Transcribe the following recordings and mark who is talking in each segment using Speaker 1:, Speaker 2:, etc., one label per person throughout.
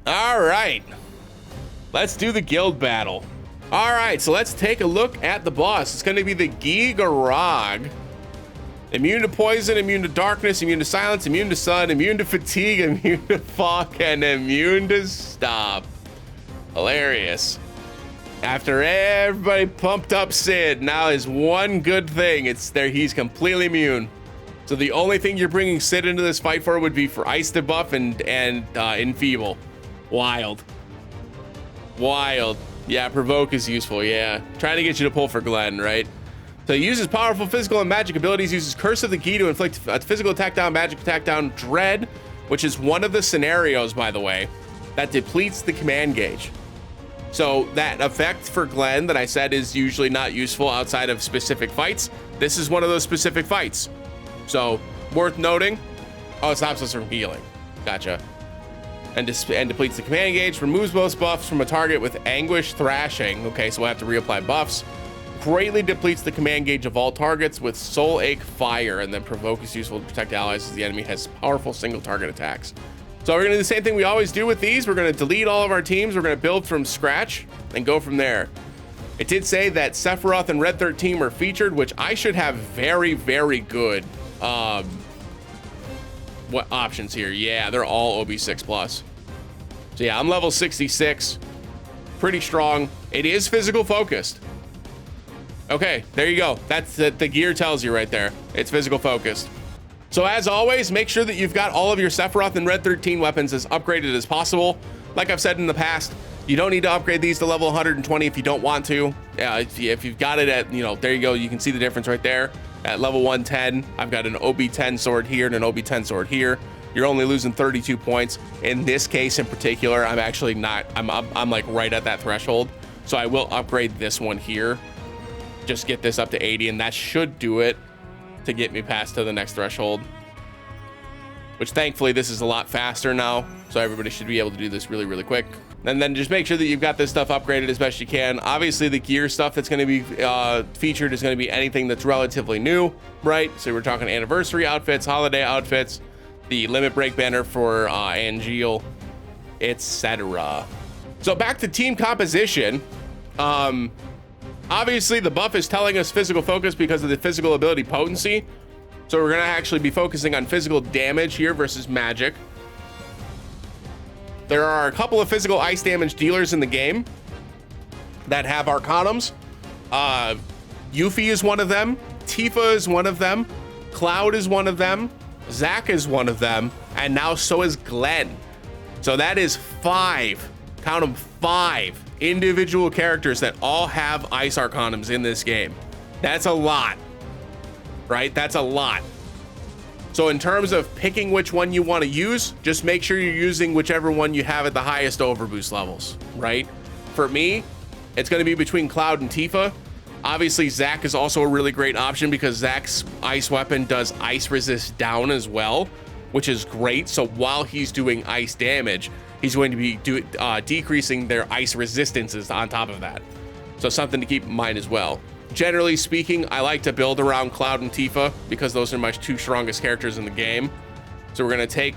Speaker 1: All right, let's do the guild battle. All right, so let's take a look at the boss. It's going to be the Garrag. Immune to poison, immune to darkness, immune to silence, immune to sun, immune to fatigue, immune to fog, and immune to stop. Hilarious. After everybody pumped up Cid, now is one good thing. It's there. He's completely immune. So the only thing you're bringing Cid into this fight for would be for ice debuff and enfeeble. Wild. Wild. Yeah, provoke is useful. Yeah, trying to get you to pull for Glenn, right? So he uses powerful physical and magic abilities, uses Curse of the Gi to inflict a physical attack down, magic attack down, Dread, which is one of the scenarios, by the way, that depletes the command gauge. So that effect for Glenn that I said is usually not useful outside of specific fights. This is one of those specific fights. So worth noting. Oh, it stops us from healing. Gotcha. And depletes the command gauge, removes most buffs from a target with Anguish Thrashing. Okay, so we'll have to reapply buffs. Greatly depletes the command gauge of all targets with Soul Ache Fire, and then provoke is useful to protect allies as the enemy has powerful single target attacks. So we're gonna do the same thing we always do with these. We're gonna delete all of our teams. We're gonna build from scratch and go from there. It did say that Sephiroth and Red 13 were featured, which I should have very, very good what options here. Yeah, they're all OB6 plus. So yeah, I'm level 66, pretty strong. It is physical focused. Okay, there you go. That's the gear tells you right there. It's physical focused. So as always, make sure that you've got all of your Sephiroth and Red 13 weapons as upgraded as possible. Like I've said in the past, you don't need to upgrade these to level 120 if you don't want to. If you've got it at, there you go. You can see the difference right there. At level 110, I've got an OB10 sword here and an OB10 sword here. You're only losing 32 points. In this case in particular, I'm actually not, I'm like right at that threshold. So I will upgrade this one here. Just get this up to 80, and that should do it to get me past to the next threshold. Which thankfully this is a lot faster now, so everybody should be able to do this really, really quick. And then just make sure that you've got this stuff upgraded as best you can. Obviously the gear stuff that's going to be featured is going to be anything that's relatively new, right? So we're talking anniversary outfits, holiday outfits, the limit break banner for Angeal, etc. So back to team composition. Obviously the buff is telling us physical focus because of the physical ability potency. So we're gonna actually be focusing on physical damage here versus magic. There are a couple of physical ice damage dealers in the game that have Arcanums. Yuffie is one of them. Tifa is one of them. Cloud is one of them. Zack is one of them. And now so is Glenn. So that is 5, count them, 5 individual characters that all have ice Arcanums in this game. That's a lot, right? That's a lot. So in terms of picking which one you want to use, just make sure you're using whichever one you have at the highest overboost levels, right? For me, it's going to be between Cloud and Tifa. Obviously, Zack is also a really great option because Zack's ice weapon does ice resist down as well, which is great. So while he's doing ice damage, he's going to be decreasing their ice resistances on top of that. So something to keep in mind as well. Generally speaking, I like to build around Cloud and Tifa because those are my 2 strongest characters in the game. So we're going to take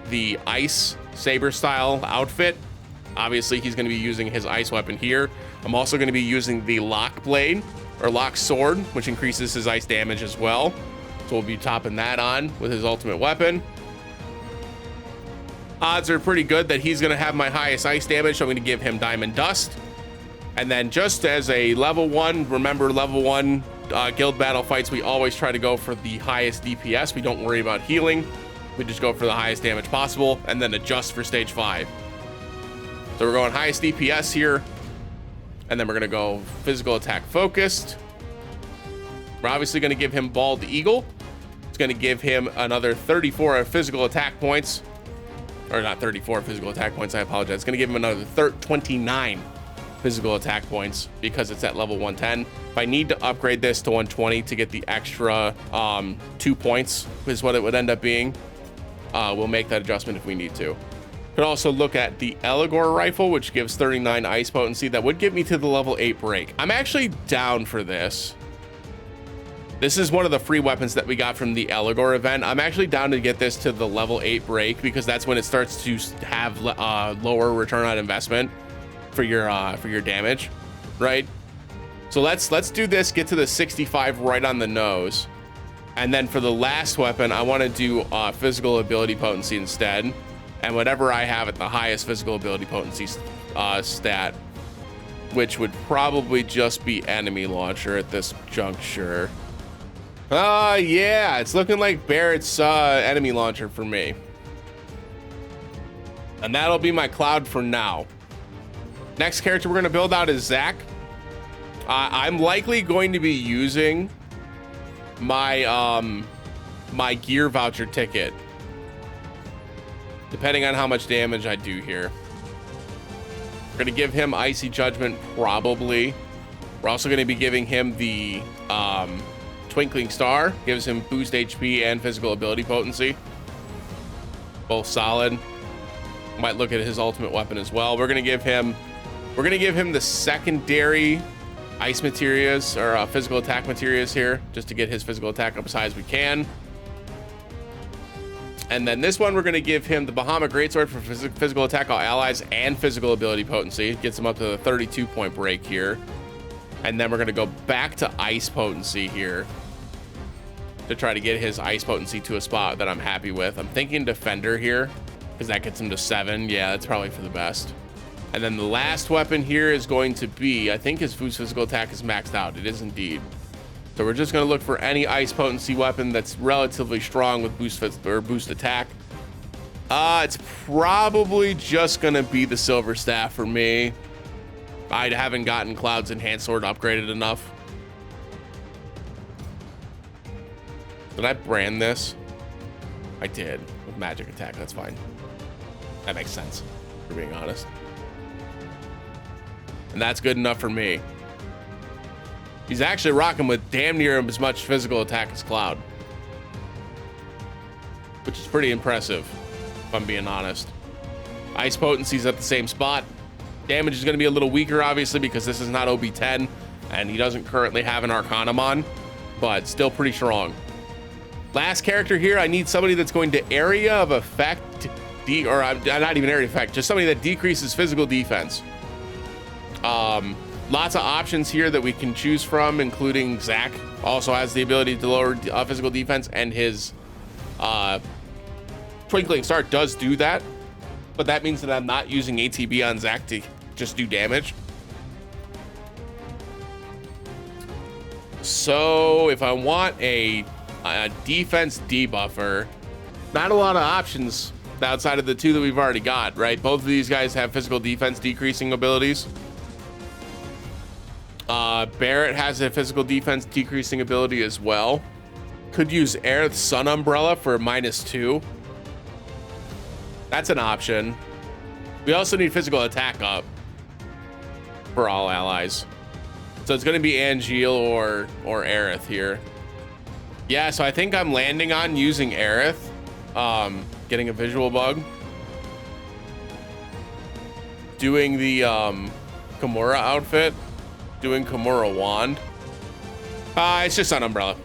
Speaker 1: the ice Saber style outfit. Obviously, he's going to be using his ice weapon here. I'm also going to be using the Locke blade or Locke sword, which increases his ice damage as well. So we'll be topping that on with his ultimate weapon. Odds are pretty good that he's going to have my highest ice damage, so I'm going to give him Diamond Dust. And then just as a level 1, remember level 1 guild battle fights, we always try to go for the highest DPS. We don't worry about healing. We just go for the highest damage possible and then adjust for stage 5. So we're going highest DPS here. And then we're going to go physical attack focused. We're obviously going to give him Bald Eagle. It's going to give him another 34 physical attack points. Or not 34 physical attack points, I apologize. It's going to give him another 29 physical attack points because it's at level 110. If I need to upgrade this to 120 to get the extra 2 points is what it would end up being. We'll make that adjustment if we need to. Could also look at the Eligor rifle, which gives 39 ice potency. That would get me to the level 8 break. I'm actually down for this. This is one of the free weapons that we got from the Eligor event. I'm actually down to get this to the level 8 break because that's when it starts to have lower return on investment for your damage, right? So let's do this, get to the 65 right on the nose. And then for the last weapon, I want to do physical ability potency instead. And whatever I have at the highest physical ability potency stat, which would probably just be enemy launcher at this juncture. Yeah, it's looking like Barrett's enemy launcher for me. And that'll be my cloud for now. Next character we're going to build out is Zack. I'm likely going to be using my my gear voucher ticket, depending on how much damage I do here. We're going to give him Icy Judgment, probably. We're also going to be giving him the Twinkling Star. Gives him boost HP and physical ability potency. Both solid. Might look at his ultimate weapon as well. We're going to give him the secondary ice materials or physical attack materials here, just to get his physical attack up as high as we can. And then this one, we're going to give him the Bahamut Greatsword for physical attack all allies and physical ability potency. Gets him up to the 32-point break here. And then we're going to go back to ice potency here to try to get his ice potency to a spot that I'm happy with. I'm thinking defender here because that gets him to 7. Yeah, that's probably for the best. And then the last weapon here is going to be, I think his physical attack is maxed out. It is indeed. So we're just going to look for any ice potency weapon that's relatively strong with boost attack. It's probably just going to be the Silver Staff for me. I haven't gotten Cloud's Enhanced Sword upgraded enough. Did I brand this? I did, with magic attack. That's fine. That makes sense, for being honest. And that's good enough for me. He's actually rocking with damn near as much physical attack as Cloud, which is pretty impressive, if I'm being honest. Ice potency's at the same spot. Damage is going to be a little weaker, obviously, because this is not OB10, and he doesn't currently have an Arcanum on, but still pretty strong. Last character here, I need somebody that's going to area of effect, or not even area of effect, just somebody that decreases physical defense. Lots of options here that we can choose from, including Zack. Also has the ability to lower physical defense, and his Twinkling Star does do that. But that means that I'm not using ATB on Zack to just do damage. So if I want a defense debuffer, not a lot of options outside of the two that we've already got, right? Both of these guys have physical defense decreasing abilities. Barrett has a physical defense decreasing ability as well. Could use Aerith's Sun Umbrella for -2. That's an option. We also need physical attack up for all allies. So it's going to be Angeal or Aerith here. Yeah, so I think I'm landing on using Aerith. Getting a visual bug. Doing the Kamura outfit. Doing Kamura wand. It's just Sun Umbrella.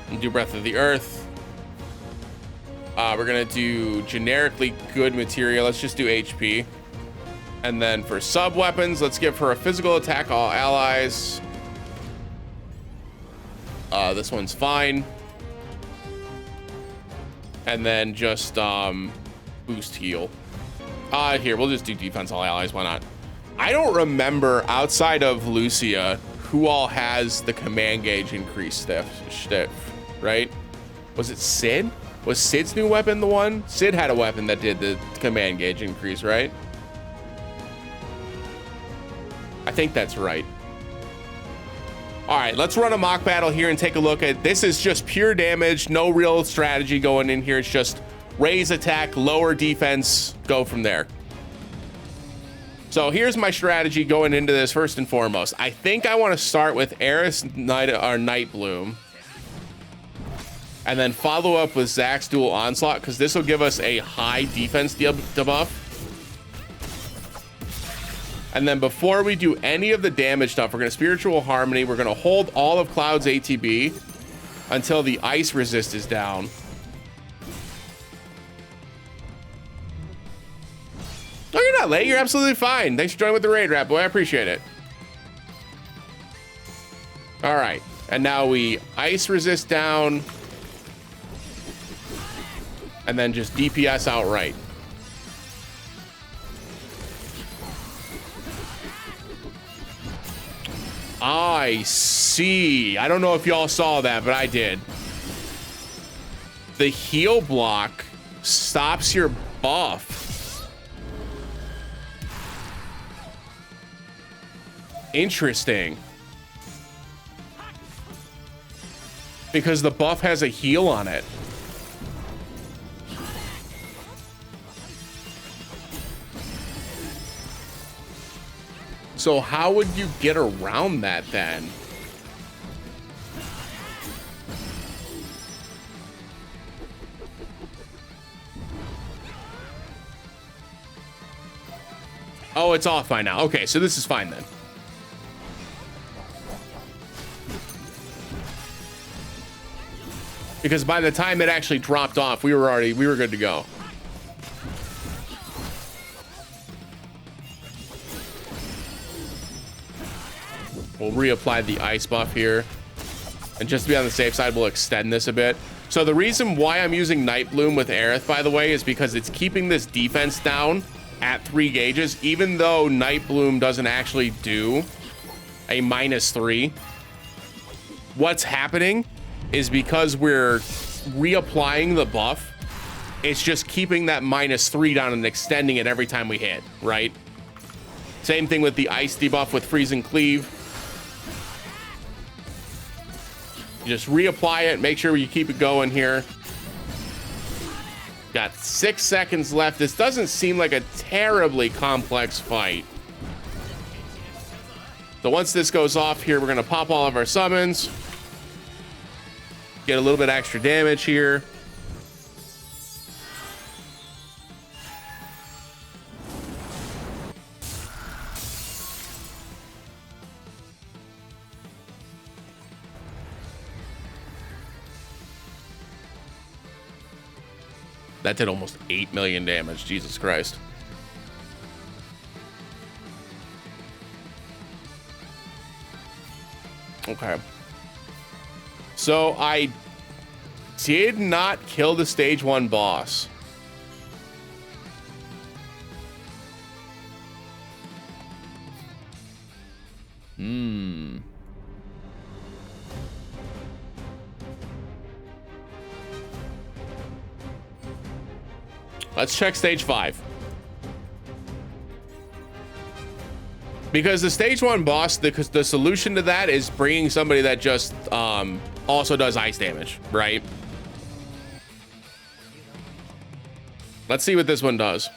Speaker 1: And do Breath of the Earth. We're gonna do generically good material. Let's just do HP. And then for sub weapons, let's give her a physical attack all allies. This one's fine. And then just boost heal. Here, we'll just do defense all allies. Why not? I don't remember outside of Lucia who all has the command gauge increase stiff, right? Was it Cid? Was Cid's new weapon the one? Cid had a weapon that did the command gauge increase, right? I think that's right. All right, let's run a mock battle here and take a look at this. Is just pure damage, no real strategy going in here. It's just raise attack, lower defense, go from there. So here's my strategy going into this. First and foremost, I think I want to start with Aerith's Night Bloom, and then follow up with Zack's Dual Onslaught, because this will give us a high defense debuff. And then before we do any of the damage stuff, we're going to Spiritual Harmony. We're going to hold all of Cloud's ATB until the ice resist is down. Oh, you're not late. You're absolutely fine. Thanks for joining with the raid, Rat Boy. I appreciate it. All right. And now we ice resist down. And then just DPS outright. I see. I don't know if y'all saw that, but I did. The heal block stops your buff. Interesting. Because the buff has a heal on it. So how would you get around that then? Oh, it's off by now. Okay, so this is fine then. Because by the time it actually dropped off, we were good to go. We'll reapply the ice buff here. And just to be on the safe side, we'll extend this a bit. So the reason why I'm using Night Bloom with Aerith, by the way, is because it's keeping this defense down at 3 gauges, even though Night Bloom doesn't actually do a -3. What's happening is because we're reapplying the buff, it's just keeping that -3 down and extending it every time we hit, right? Same thing with the ice debuff with Freeze and Cleave. You just reapply it, make sure you keep it going here. Got 6 seconds left. This doesn't seem like a terribly complex fight. So once this goes off here, we're gonna pop all of our summons. Get a little bit extra damage here. That did almost 8 million damage. Jesus Christ. Okay. So I did not kill the stage 1 boss. Let's check stage 5. Because the stage 1 boss, the solution to that is bringing somebody that just also does ice damage, right? Let's see what this one does.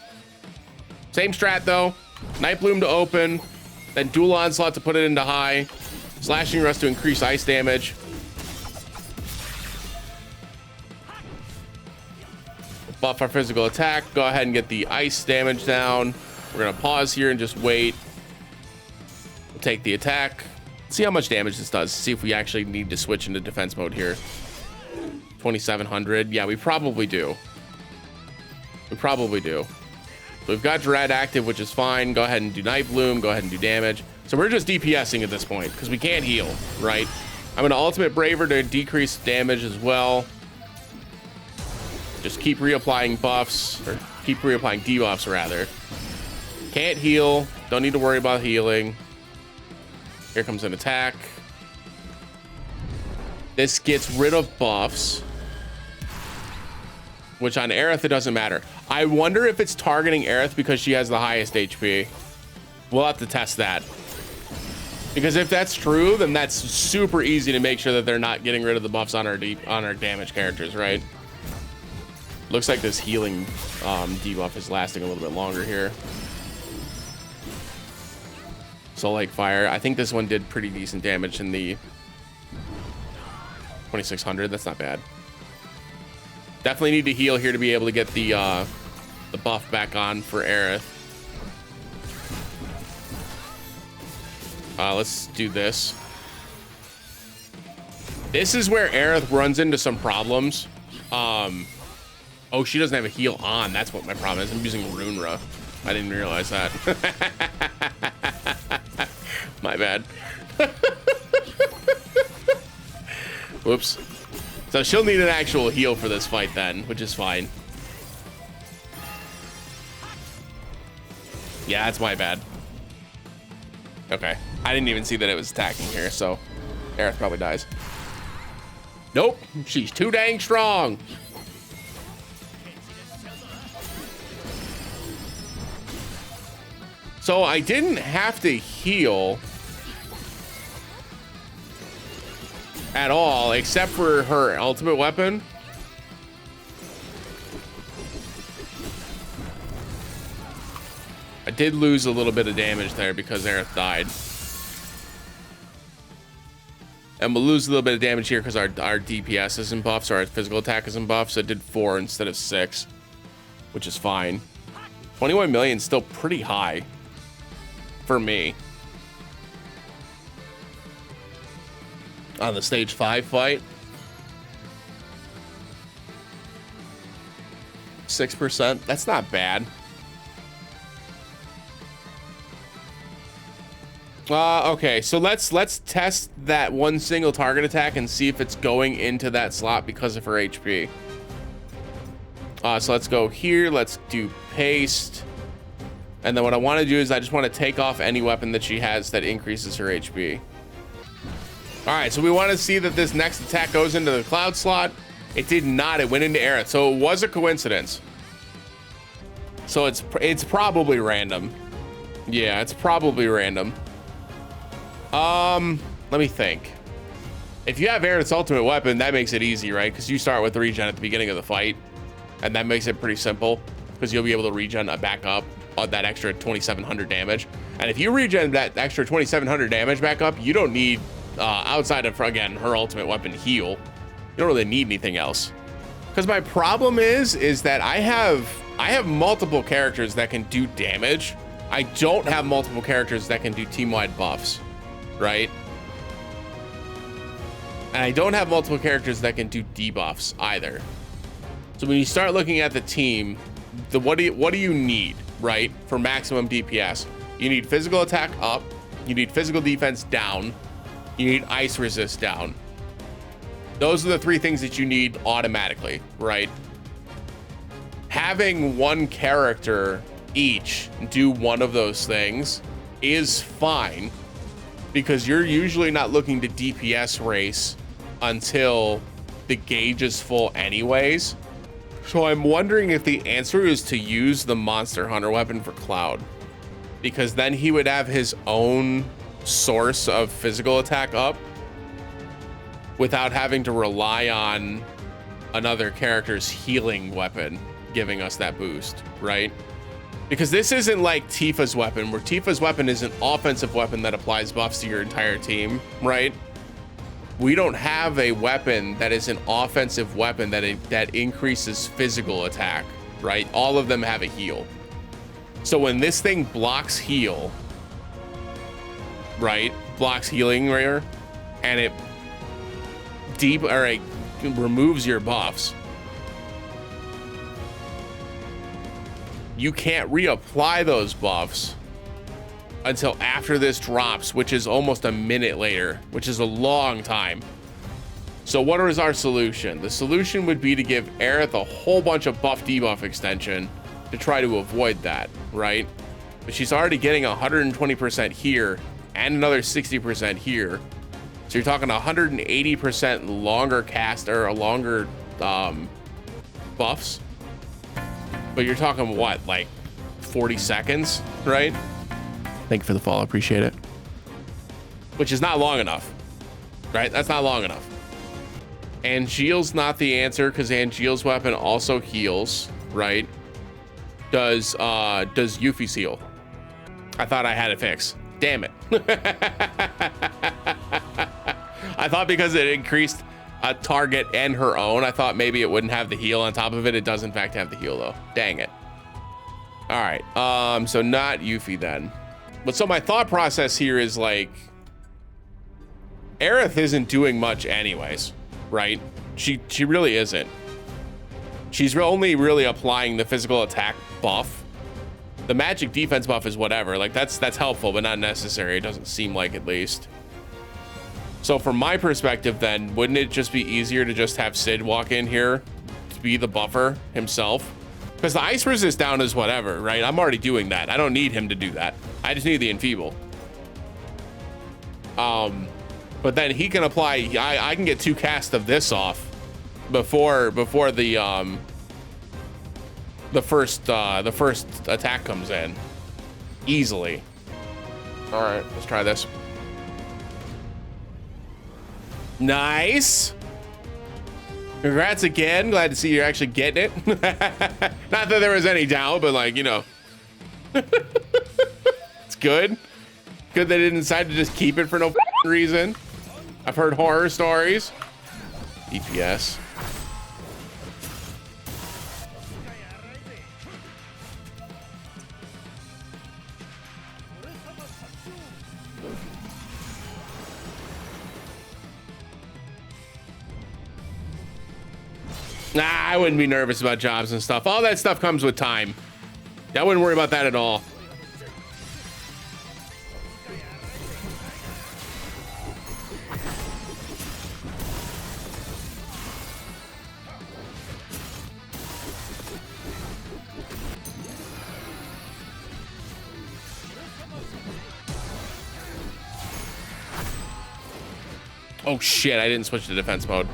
Speaker 1: Same strat though. Night Bloom to open, then Dual Onslaught to put it into high, Slashing Rust to increase ice damage. Buff our physical attack. Go ahead and get the ice damage down. We're gonna pause here and just wait. We'll take the attack. See how much damage this does. See if we actually need to switch into defense mode here. 2,700. Yeah, we probably do. We probably do. So we've got Dread active, which is fine. Go ahead and do Night Bloom. Go ahead and do damage. So we're just DPSing at this point because we can't heal, right? I'm gonna Ultimate Braver to decrease damage as well. Just keep reapplying buffs, or keep reapplying debuffs rather. Can't heal, don't need to worry about healing. Here comes an attack. This gets rid of buffs, which on Aerith, it doesn't matter. I wonder if it's targeting Aerith because she has the highest HP. We'll have to test that. Because if that's true, then that's super easy to make sure that they're not getting rid of the buffs on our damage characters, right? Looks like this healing debuff is lasting a little bit longer here. Soul Lake Fire. I think this one did pretty decent damage in the 2,600. That's not bad. Definitely need to heal here to be able to get the buff back on for Aerith. Let's do this. This is where Aerith runs into some problems. Oh, she doesn't have a heal on. That's what my problem is. I'm using Runera. I didn't realize that. My bad. Whoops. So she'll need an actual heal for this fight then, which is fine. Yeah, that's my bad. Okay. I didn't even see that it was attacking here, so Aerith probably dies. Nope. She's too dang strong. So I didn't have to heal at all, except for her ultimate weapon. I did lose a little bit of damage there because Aerith died. And we'll lose a little bit of damage here because our DPS isn't buffed, so our physical attack isn't buffed, so it did 4 instead of 6, which is fine. 21 million is still pretty high for me. On the stage 5 fight. 6%, that's not bad. Okay, so let's test that one single target attack and see if it's going into that slot because of her HP. So let's go here, let's do paste. And then what I want to do is I just want to take off any weapon that she has that increases her HP. All right, so we want to see that this next attack goes into the cloud slot. It did not, it went into Aerith, so it was a coincidence. So it's probably random. Yeah, it's probably random. Let me think. If you have Aerith's ultimate weapon, that makes it easy, right? Because you start with the regen at the beginning of the fight, and that makes it pretty simple because you'll be able to regen back up on that extra 2,700 damage. And if you regen that extra 2,700 damage back up, you don't need, outside of, again, her ultimate weapon heal, you don't really need anything else. Because my problem is that I have multiple characters that can do damage. I don't have multiple characters that can do team-wide buffs, right? And I don't have multiple characters that can do debuffs either. So when you start looking at the team, what do you need, right, for maximum DPS? You need physical attack up, you need physical defense down, you need ice resist down. Those are the 3 things that you need automatically, right? Having one character each do one of those things is fine because you're usually not looking to DPS race until the gauge is full anyways. So I'm wondering if the answer is to use the Monster Hunter weapon for Cloud, because then he would have his own source of physical attack up without having to rely on another character's healing weapon giving us that boost, right? Because this isn't like Tifa's weapon, where Tifa's weapon is an offensive weapon that applies buffs to your entire team, right? We don't have a weapon that is an offensive weapon that increases physical attack, right? All of them have a heal. So when this thing blocks heal, right? Blocks healing rare, and it removes your buffs. You can't reapply those buffs until after this drops, which is almost a minute later, which is a long time. So what is our solution? The solution would be to give Aerith a whole bunch of buff debuff extension to try to avoid that, right? But she's already getting 120% here and another 60% here. So you're talking 180% longer cast or longer buffs. But you're talking what, like 40 seconds, right? Thank you for the follow, appreciate it. Which is not long enough, right? That's not long enough. Angeal's not the answer because Angeal's weapon also heals, right? Does Yuffie's heal? I thought I had it fixed. Damn it. I thought because it increased a target and her own, I thought maybe it wouldn't have the heal on top of it. It does in fact have the heal though. Dang it. All right, so not Yuffie then. But so my thought process here is like, Aerith isn't doing much anyways, right? She really isn't. She's only really applying the physical attack buff. The magic defense buff is whatever. Like that's helpful, but not necessary. It doesn't seem like, at least. So from my perspective, then, wouldn't it just be easier to just have Cid walk in here to be the buffer himself? Because the ice resist down is whatever, right? I'm already doing that. I don't need him to do that. I just need the enfeeble. But then he can apply. I can get 2 casts of this off before the first attack comes in, easily. All right, let's try this. Nice. Congrats again. Glad to see you're actually getting it. Not that there was any doubt, but like, you know. It's good. Good they didn't decide to just keep it for no reason. I've heard horror stories. DPS. Nah, I wouldn't be nervous about jobs and stuff. All that stuff comes with time. I wouldn't worry about that at all. Oh shit, I didn't switch to defense mode.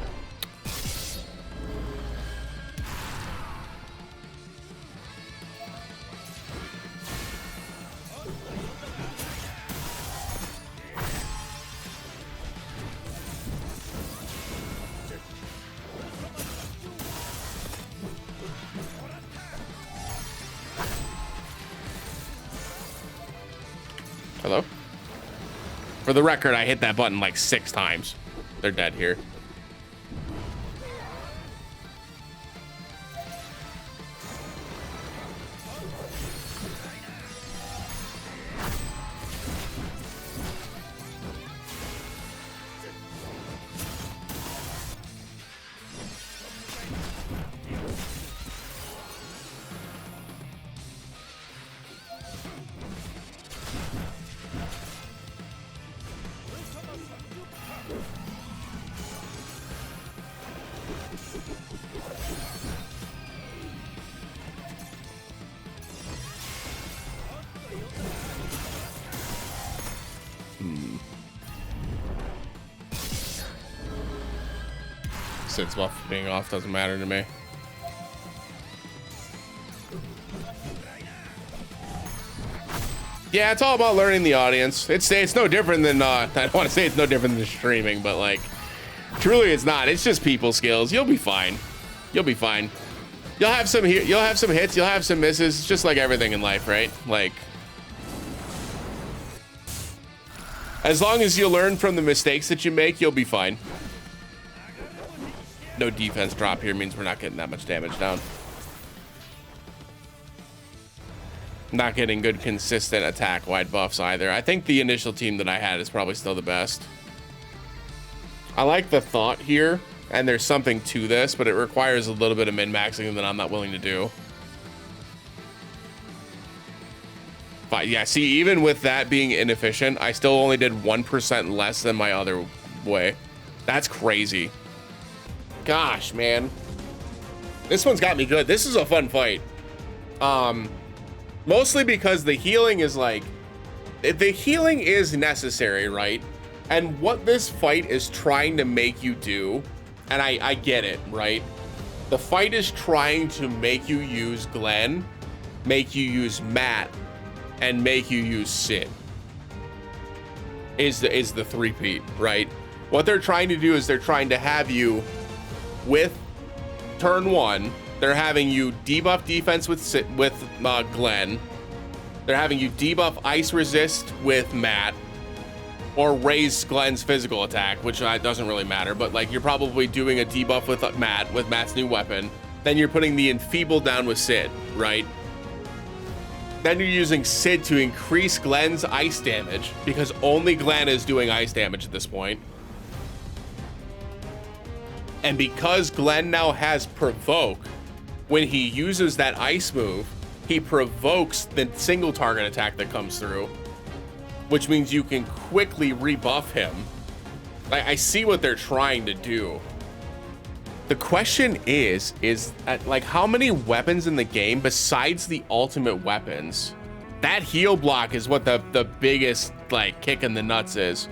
Speaker 1: Hello? For the record, I hit that button like 6 times. They're dead here. Cid's buff being off doesn't matter to me. Yeah, it's all about learning the audience. It's no different than I don't want to say it's no different than streaming, but like truly it's not. It's just people skills. You'll be fine. You'll be fine. You'll have some hits, you'll have some misses. It's just like everything in life, right? Like as long as you learn from the mistakes that you make, you'll be fine. No defense drop here means we're not getting that much damage down. Not getting good consistent attack wide buffs either. I think the initial team that I had is probably still the best. I like the thought here, and there's something to this, but it requires a little bit of min-maxing that I'm not willing to do. But yeah, see, even with that being inefficient, I still only did 1% less than my other way. That's crazy. Gosh, man. This one's got me good. This is a fun fight. Mostly because the healing is like... The healing is necessary, right? And what this fight is trying to make you do, and I get it, right? The fight is trying to make you use Glenn, make you use Matt, and make you use Cid. Is the three-peat, right? What they're trying to do is they're trying to have you with turn 1, they're having you debuff defense with Glenn. They're having you debuff ice resist with Matt, or raise Glenn's physical attack, which doesn't really matter, but like you're probably doing a debuff with Matt's new weapon. Then you're putting the enfeeble down with Cid, right? Then you're using Cid to increase Glenn's ice damage, because only Glenn is doing ice damage at this point. And because Glenn now has Provoke, when he uses that ice move, he provokes the single target attack that comes through, which means you can quickly rebuff him. I see what they're trying to do. The question is like, how many weapons in the game besides the ultimate weapons? That heal block is what the biggest like kick in the nuts is,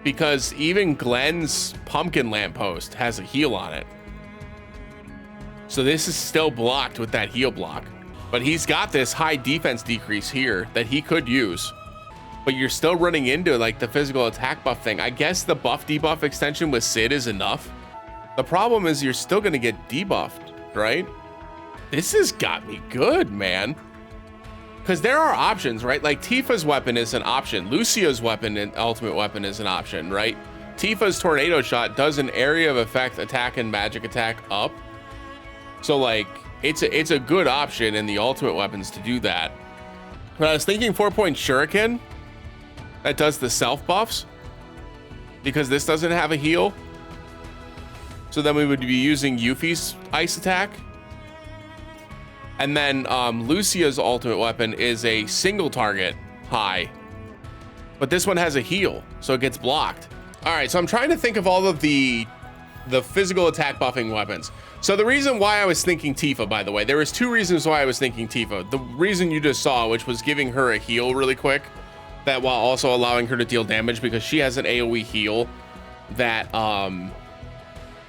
Speaker 1: because even Glenn's pumpkin lamppost has a heal on it. So this is still blocked with that heal block, but he's got this high defense decrease here that he could use. But you're still running into like the physical attack buff thing. I guess the buff debuff extension with Cid is enough. The problem is you're still gonna get debuffed, right? This has got me good, man. Because there are options, right? Like Tifa's weapon is an option. Lucia's weapon and ultimate weapon is an option, right? Tifa's tornado shot does an area of effect attack and magic attack up. So like, it's a good option in the ultimate weapons to do that. But I was thinking 4-point shuriken that does the self buffs, because this doesn't have a heal. So then we would be using Yuffie's ice attack. And then Lucia's ultimate weapon is a single target high, but this one has a heal, so it gets blocked. All right, so I'm trying to think of all of the physical attack buffing weapons. So the reason why I was thinking Tifa, by the way, there was 2 reasons why I was thinking Tifa. The reason you just saw, which was giving her a heal really quick, that while also allowing her to deal damage, because she has an AoE heal that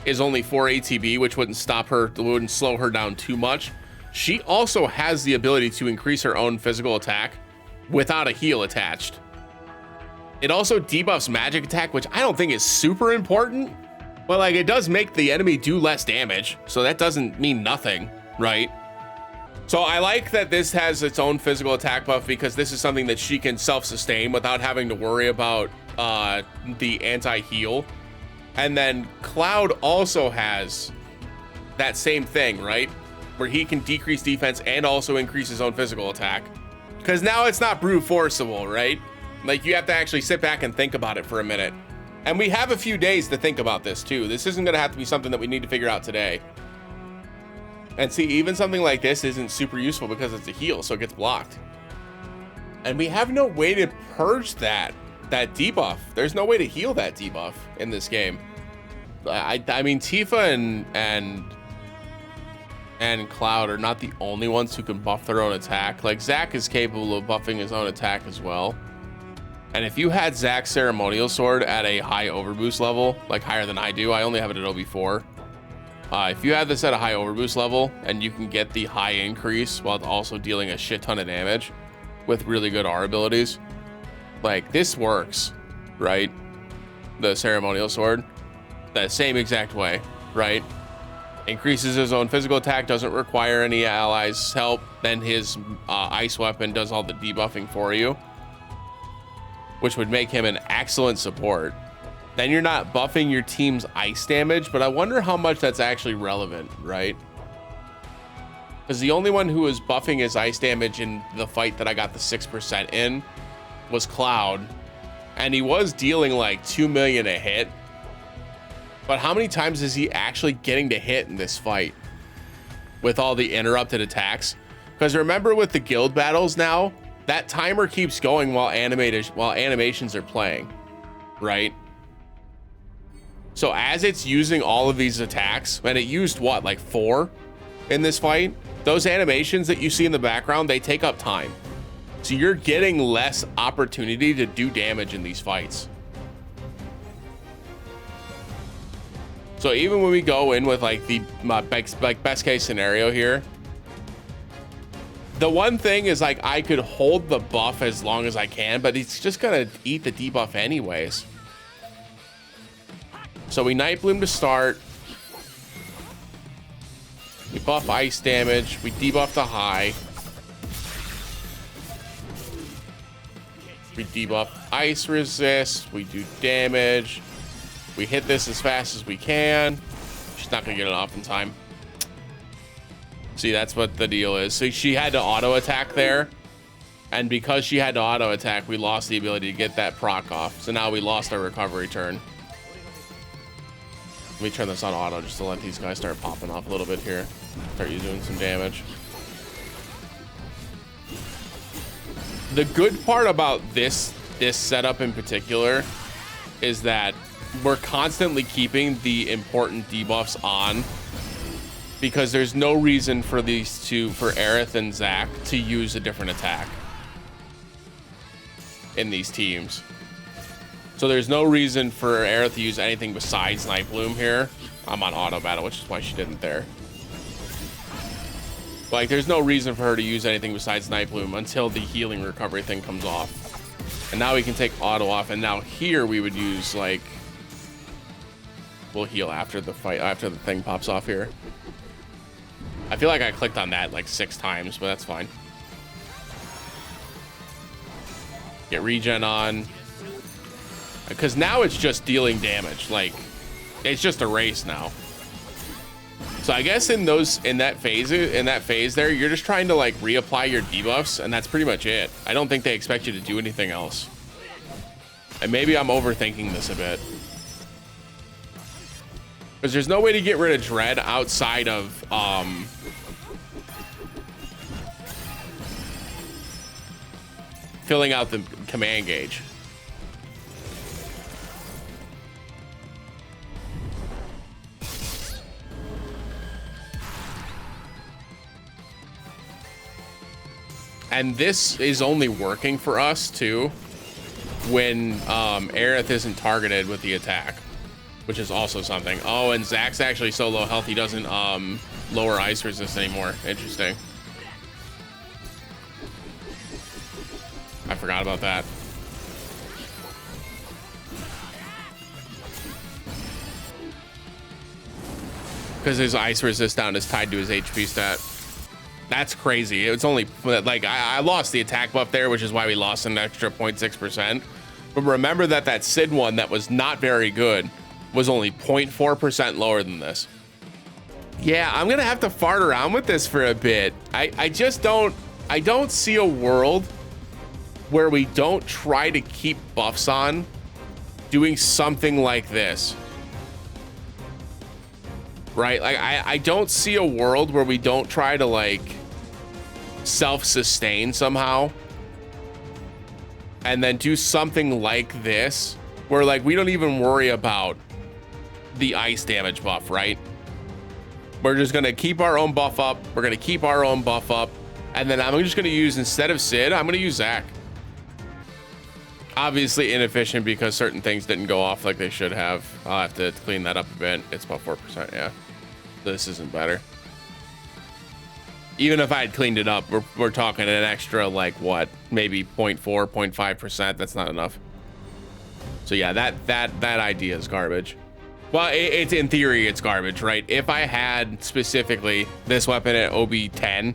Speaker 1: is only 4 ATB, which wouldn't slow her down too much. She also has the ability to increase her own physical attack without a heal attached. It also debuffs magic attack, which I don't think is super important, but like it does make the enemy do less damage, so that doesn't mean nothing, right? So I like that this has its own physical attack buff, because this is something that she can self-sustain without having to worry about the anti-heal. And then Cloud also has that same thing, right? Where he can decrease defense and also increase his own physical attack. Because now it's not brute forceable, right? Like you have to actually sit back and think about it for a minute. And we have a few days to think about this too. This isn't gonna have to be something that we need to figure out today. And see, even something like this isn't super useful because it's a heal, so it gets blocked. And we have no way to purge that debuff. There's no way to heal that debuff in this game. I mean, Tifa and Cloud are not the only ones who can buff their own attack. Like Zack is capable of buffing his own attack as well. And if you had Zack's ceremonial sword at a high overboost level, like higher than I do, I only have it at OB4. If you have this at a high overboost level and you can get the high increase while also dealing a shit ton of damage with really good R abilities, like this works, right? The ceremonial sword, the same exact way, right? Increases his own physical attack, doesn't require any allies' help. Then his ice weapon does all the debuffing for you, which would make him an excellent support. Then you're not buffing your team's ice damage, but I wonder how much that's actually relevant, right? Because the only one who was buffing his ice damage in the fight that I got the 6% in was Cloud, and he was dealing like 2 million a hit. But how many times is he actually getting to hit in this fight with all the interrupted attacks? Because remember, with the guild battles now, that timer keeps going while animations are playing, right? So as it's using all of these attacks, and it used what, like 4 in this fight? Those animations that you see in the background, they take up time. So you're getting less opportunity to do damage in these fights. So even when we go in with like the best case scenario here, the one thing is like I could hold the buff as long as I can, but it's just gonna eat the debuff anyways. So we Night Bloom to start. We buff ice damage. We debuff the high. We debuff ice resist. We do damage. We hit this as fast as we can. She's not gonna get it off in time. See, that's what the deal is. So she had to auto attack there. And because she had to auto attack, we lost the ability to get that proc off. So now we lost our recovery turn. me turn this on auto just to let these guys start popping off a little bit here. Start doing some damage. The good part about this setup in particular is that we're constantly keeping the important debuffs on, because there's no reason for these two, for Aerith and Zack, to use a different attack in these teams. So there's no reason for Aerith to use anything besides Night Bloom here. I'm on auto battle, which is why she didn't there. Like, there's no reason for her to use anything besides Night Bloom until the healing recovery thing comes off. And now we can take auto off, and now here we would use, like, we'll heal after the fight, after the thing pops off here. I feel like I clicked on that like 6 times, but that's fine. Get regen on. Because now it's just dealing damage. Like, it's just a race now. So I guess in that phase there, you're just trying to like reapply your debuffs, and that's pretty much it. I don't think they expect you to do anything else. And maybe I'm overthinking this a bit. Because there's no way to get rid of Dread outside of filling out the command gauge. And this is only working for us too when Aerith isn't targeted with the attack, which is also something. Oh, and Zack's actually so low health he doesn't lower ice resist anymore. Interesting. I forgot about that. Because his ice resist down is tied to his HP stat. That's crazy. It's only like I lost the attack buff there, which is why we lost an extra 0.6%. But remember that Cid one that was not very good was only 0.4% lower than this. Yeah, I'm gonna have to fart around with this for a bit. I don't see a world where we don't try to keep buffs on doing something like this. Right? Like, I don't see a world where we don't try to, like, self-sustain somehow. And then do something like this, where, like, we don't even worry about the ice damage buff, right? We're just gonna keep our own buff up. We're gonna keep our own buff up. And then I'm just gonna use, instead of Cid, I'm gonna use Zack. Obviously inefficient because certain things didn't go off like they should have. I'll have to clean that up a bit. It's about 4%, yeah. This isn't better. Even if I had cleaned it up, we're talking an extra, like, what? Maybe 0.4, 0.5%. That's not enough. So yeah, that idea is garbage. Well, it's in theory, it's garbage, right? If I had specifically this weapon at OB10,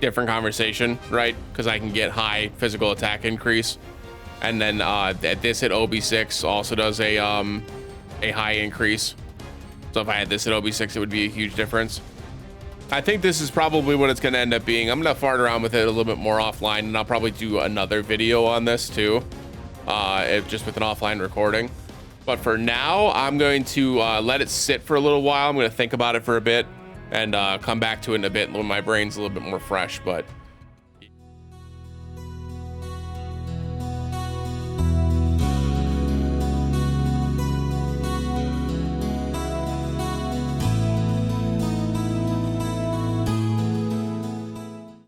Speaker 1: different conversation, right? Because I can get high physical attack increase. And then this at OB6 also does a high increase. So if I had this at OB6, it would be a huge difference. I think this is probably what it's going to end up being. I'm going to fart around with it a little bit more offline, and I'll probably do another video on this too, just with an offline recording. But for now, I'm going to let it sit for a little while. I'm going to think about it for a bit and come back to it in a bit when my brain's a little bit more fresh. But